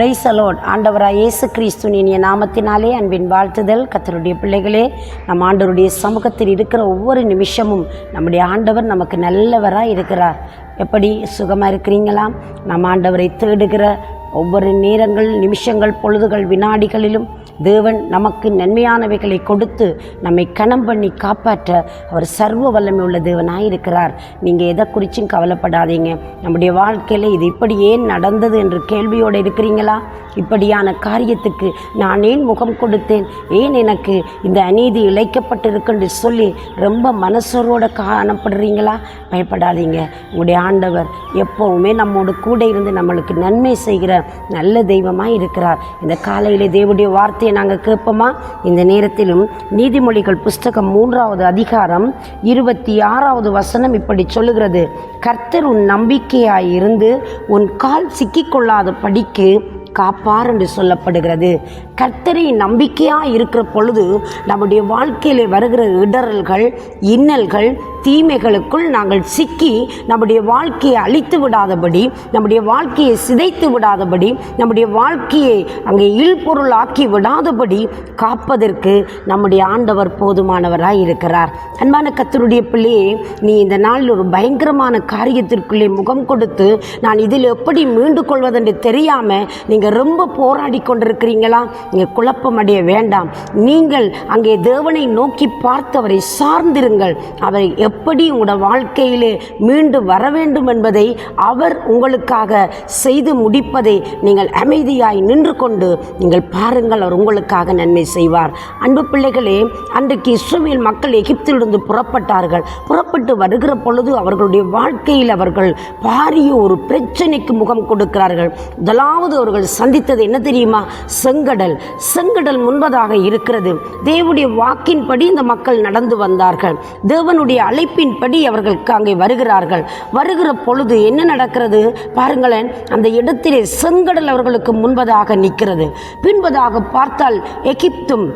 Praise the Lord. ஆண்டவராய் இயேசு கிறிஸ்துவின் இனிய நாமத்தினாலே அன்பின் வாழ்த்துதல். கர்த்தருடைய பிள்ளைகளே, நம் ஆண்டவருடைய சமூகத்தில் இருக்கிற ஒவ்வொரு நிமிஷமும் நம்முடைய ஆண்டவர் நமக்கு நல்லவராக இருக்கிறார். எப்படி சுகமாக இருக்கிறீங்களா? நம் ஆண்டவரை தேடுகிற ஒவ்வொரு நேரங்கள், நிமிஷங்கள், பொழுதுகள், வினாடிகளிலும் தேவன் நமக்கு நன்மையானவைகளை கொடுத்து நம்மை கனம் பண்ணி காப்பாற்ற அவர் சர்வ வல்லமை உள்ள தேவனாக இருக்கிறார். நீங்கள் எதை குறித்தும் கவலைப்படாதீங்க. நம்முடைய வாழ்க்கையில் இது இப்படி ஏன் நடந்தது என்று கேள்வியோடு இருக்கிறீங்களா? இப்படியான காரியத்துக்கு நான் ஏன் முகம் கொடுத்தேன், ஏன் எனக்கு இந்த அநீதி இழைக்கப்பட்டிருக்குன்னு சொல்லி ரொம்ப மனசோரோடு காணப்படுறீங்களா? பயப்படாதீங்க. உங்களுடைய ஆண்டவர் எப்போவுமே நம்மோடு கூட இருந்து நம்மளுக்கு நன்மை செய்கிற நல்ல தெய்வமாக இருக்கிறார். இந்த காலையிலே தேவனுடைய வார்த்தையை நாங்கள் கேட்போமா? இந்த நேரத்திலும் நீதிமொழிகள் புஸ்தகம் 3வது அதிகாரம் 26வது வசனம் இப்படி சொல்லுகிறது: கர்த்தர் உன் நம்பிக்கையாய் இருந்து உன் கால் சிக்கிக்கொள்ளாத படிக்கு காப்பார் என்று சொல்லப்படுகிறது. கர்த்தரை நம்பிக்கையாக இருக்கிற பொழுது நம்முடைய வாழ்க்கையில் வருகிற இடரல்கள், இன்னல்கள், தீமைகளுக்குள் நாங்கள் சிக்கி நம்முடைய வாழ்க்கையை அழித்து விடாதபடி, நம்முடைய வாழ்க்கையை சிதைத்து விடாதபடி, நம்முடைய வாழ்க்கையை அங்கே இல்பொருள் ஆக்கி விடாதபடி காப்பதற்கு நம்முடைய ஆண்டவர் போதுமானவராய் இருக்கிறார். அன்பான கர்த்தருடைய பிள்ளையே, நீ இந்த நாளில் ஒரு பயங்கரமான காரியத்திற்குள்ளே முகம் கொடுத்து நான் இதில் எப்படி மீண்டு கொள்வதென்று தெரியாமல் நீங்கள் ரொம்ப போராடி கொண்டிருக்கிறீங்களா? நீங்கள் குழப்பம் அடைய வேண்டாம். நீங்கள் அங்கே தேவனை நோக்கி பார்த்தவரை சார்ந்திருங்கள். அவரை எப்படி உங்களோட வாழ்க்கையிலே மீண்டு வர வேண்டும் என்பதை அவர் உங்களுக்காக செய்து முடிப்பதை நீங்கள் அமைதியாய் நின்று கொண்டு நீங்கள் பாருங்கள். அவர் உங்களுக்காக நன்மை செய்வார். அன்பு பிள்ளைகளே, அன்றைக்கு இஸ்ரவேல் மக்கள் எகிப்திலிருந்து புறப்பட்டார்கள். புறப்பட்டு வருகிற பொழுது அவர்களுடைய வாழ்க்கையில் அவர்கள் பாரிய ஒரு பிரச்சனைக்கு முகம் கொடுக்கிறார்கள். முதலாவது அவர்கள் சந்தித்தது என்ன தெரியுமா? செங்கடல் முன்பதாக இருக்கிறது. தேவனுடைய வாக்கின்படி இந்த மக்கள் நடந்து வந்தார்கள். தேவனுடைய அழைப்பின்படி அவர்கள் அங்கே வருகிறார்கள். வருகிற பொழுது என்ன நடக்கிறது பாருங்களேன். அந்த இடத்திலே செங்கடல் அவர்களுக்கு முன்பதாக நிற்கிறது. பின்பதாக பார்த்தால் எகிப்தும்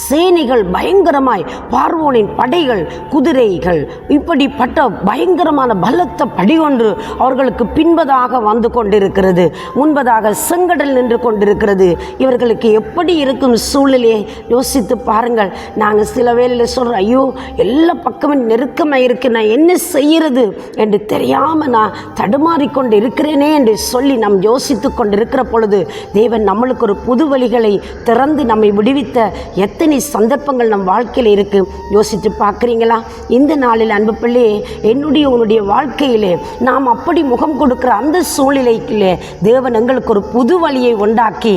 சேனைகள் பயங்கரமாய், பார்வோனின் படைகள், குதிரைகள், இப்படிப்பட்ட பயங்கரமான பலத்த படி ஒன்று அவர்களுக்கு பின்பதாக வந்து கொண்டிருக்கிறது. முன்பதாக செங்கடல் நின்று கொண்டிருக்கிறது. இவர்களுக்கு எப்படி இருக்கும் சூழ்நிலையை யோசித்து பாருங்கள். நாங்கள் சில வேளையில் சொல்கிறோம், ஐயோ எல்லா பக்கமும் நெருக்கமாக இருக்கு, நான் என்ன செய்கிறது என்று தெரியாமல் நான் தடுமாறிக்கொண்டு இருக்கிறேனே என்று சொல்லி நாம் யோசித்து கொண்டு இருக்கிற பொழுது தேவன் நம்மளுக்கு ஒரு புது வழிகளை திறந்து நம்மை விடுவித்த எத்தனை சந்தர்ப்பங்கள் நம் வாழ்க்கையில் இருக்கு. யோசித்து பார்க்குறீங்களா? இந்த நாளில் அன்பு பிள்ளையே, உன்னுடைய வாழ்க்கையிலே நாம் அப்படி முகம் கொடுக்கிற அந்த சூழ்நிலைக்கிலே தேவன் எங்களுக்கு ஒரு புது வழியை உண்டாக்கி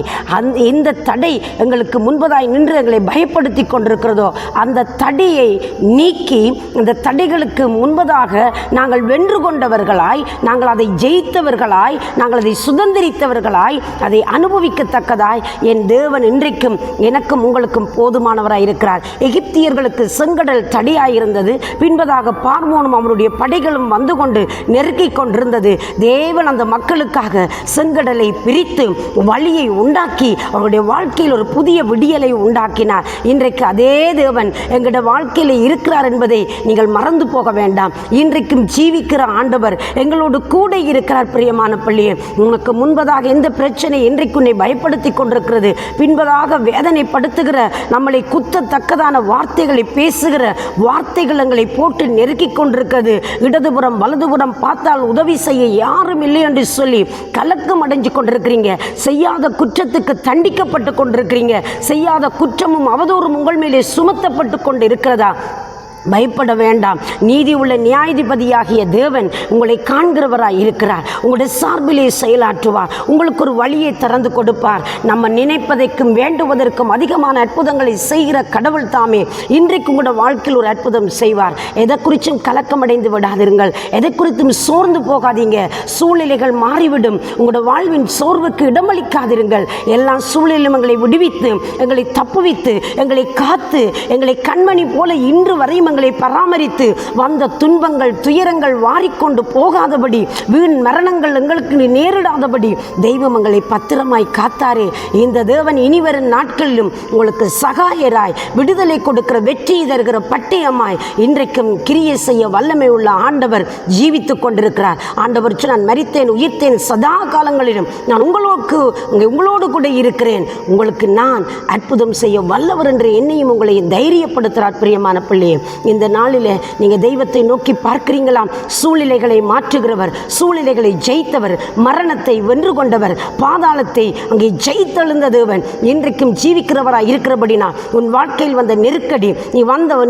இந்த தடை எங்களுக்கு முன்பதாய் நின்று எங்களை பயப்படுத்தி கொண்டிருக்கிறதோ அந்த தடையை நீக்கி, அந்த தடைகளுக்கு முன்பதாக நாங்கள் வென்று கொண்டவர்களாய், நாங்கள் அதை ஜெயித்தவர்களாய், நாங்கள் அதை சுதந்திரித்தவர்களாய், அதை அனுபவிக்கத்தக்கதாய் என் தேவன் இன்றைக்கும் எனக்கும் உங்களுக்கும் போதுமானவராய் இருக்கிறார். எகிப்தியர்களுக்கு செங்கடல் தடையாயிருந்தது. பின்பதாக பார்வோனும் அவருடைய படைகளும் வந்து கொண்டு நெருக்கி கொண்டிருந்தது. தேவன் அந்த மக்களுக்காக செங்கடலை பிரித்து வழியை உண்டாக்கி அவருடைய வாழ்க்கையில் ஒரு புதிய விடியலை உண்டாக்கினார். இன்றைக்கு அதே தேவன் எங்களுடைய வாழ்க்கையில் இருக்கிறார் என்பதை நீங்கள் மறந்து போக வேண்டாம். இன்றைக்கும் ஜீவிக்கிற ஆண்டவர் எங்களோடு கூட இருக்கிறார். பிரியமான பிள்ளையே, உனக்கு முன்பதாக எந்த பிரச்சனை இன்றைக்கு உன்னை பயப்படுத்தி கொண்டிருக்கிறது, பின்பதாக வேதனைப்படுத்துகிற, நம்மளை குத்தத்தக்கதான வார்த்தைகளை பேசுகிற வார்த்தைகள் எங்களை போட்டு நெருக்கி கொண்டிருக்கிறது. இடதுபுறம் வலதுபுறம் பார்த்தால் உதவி செய்ய யாரும் இல்லை என்று சொல்லி கலக்கம் அடைஞ்சு கொண்டிருக்கிறீங்க. செய்யாத குற்றத்துக்கு தண்டிக்கப்பட்டு கொண்டிருக்கிறீங்க. செய்யாத குற்றமும் அவதூறும் உங்கள் மேலே சுமத்தப்பட்டு கொண்டு இருக்கிறதா? பயப்பட வேண்டாம். நீதி உள்ள நியாயாதிபதியாகிய தேவன் உங்களை காண்கிறவராய் இருக்கிறார். உங்களுடைய சார்பிலே செயலாற்றுவார். உங்களுக்கு ஒரு வழியை திறந்து கொடுப்பார். நம்ம நினைப்பதற்கும் வேண்டுவதற்கும் அதிகமான அற்புதங்களை செய்கிற கடவுள் தாமே இன்றைக்கு உங்களோட வாழ்க்கையில் ஒரு அற்புதம் செய்வார். எதை குறித்தும் கலக்கமடைந்து விடாதிருங்கள். எதை குறித்தும் சோர்ந்து போகாதீங்க. சூழ்நிலைகள் மாறிவிடும். உங்களோட வாழ்வின் சோர்வுக்கு இடமளிக்காதிருங்கள். எல்லா சூழ்நிலையும் எங்களை விடுவித்து, எங்களை தப்புவித்து, எங்களை காத்து, எங்களை கண்மணி போல இன்று வரையும் குடும்பங்களை பராமரித்து வந்த துன்பங்கள் துயரங்கள் வாரிக்கொண்டு போகாதபடி வீண் மரணங்கள் எங்களுக்கு நேரிடாதபடி தெய்வம் எங்களை பத்திரமாய் காத்தாரே. இந்த தேவன் இனிவரும் நாட்களிலும் உங்களுக்கு சகாயராய் விடுதலை கொடுக்கிற வெற்றி தருகிற பட்டயமாய் இன்றைக்கும் கிரியை செய்ய வல்லமை உள்ள ஆண்டவர் ஜீவித்து கொண்டிருக்கிறார். ஆண்டவர் நான் மரித்தேன் உயிர்த்தேன் சதா காலங்களிலும் நான் உங்களோடு கூட இருக்கிறேன், உங்களுக்கு நான் அற்புதம் செய்ய வல்லவர் என்று என்னையும் உங்களையும் தைரியப்படுத்துகிறார். பிரியமான பிள்ளையே, இந்த நாளில் நீங்கள் தெய்வத்தை நோக்கி பார்க்கிறீங்களாம். சூழ்நிலைகளை மாற்றுகிறவர், சூழ்நிலைகளை ஜெயித்தவர், மரணத்தை வென்று கொண்டவர், பாதாளத்தை அங்கே ஜெயித்தெழுந்த தேவன் இன்றைக்கும் ஜீவிக்கிறவராய் இருக்கிறபடினா உன் வாழ்க்கையில் வந்த நெருக்கடி,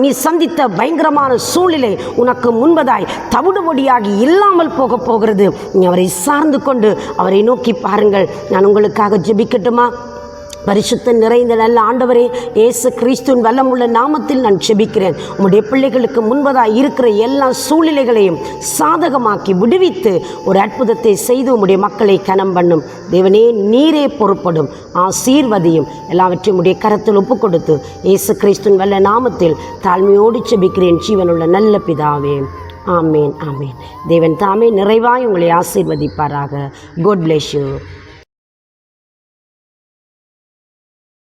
நீ சந்தித்த பயங்கரமான சூழ்நிலை உனக்கு முன்பதாய் தவிடுபொடியாகி இல்லாமல் போகிறது. நீ அவரை சார்ந்து கொண்டு அவரை நோக்கி பாருங்கள். நான் உங்களுக்காக ஜெபிக்கட்டுமா? பரிசுத்தம் நிறைந்த நல்ல ஆண்டவரே, இயேசு கிறிஸ்துவின் வல்லமுள்ள நாமத்தில் நான் ஜெபிக்கிறேன். உம்முடைய பிள்ளைகளுக்கு முன்பதாக இருக்கிற எல்லா சூழ்நிலைகளையும் சாதகமாக்கி விடுவித்து ஒரு அற்புதத்தை செய்து உம்முடைய மக்களை கனம் பண்ணும் தேவனே. நீரே பொறுப்படும், ஆசீர்வதியும். எல்லாவற்றையும் உம்முடைய கரத்தில் ஒப்பு கொடுத்து இயேசு கிறிஸ்துவின் வல்ல நாமத்தில் தாழ்மையோடு ஜெபிக்கிறேன் ஜீவனுள்ள நல்ல பிதாவே. ஆமேன், ஆமேன். தேவன் தாமே நிறைவாய் உங்களை ஆசீர்வதிப்பாராக. God bless you.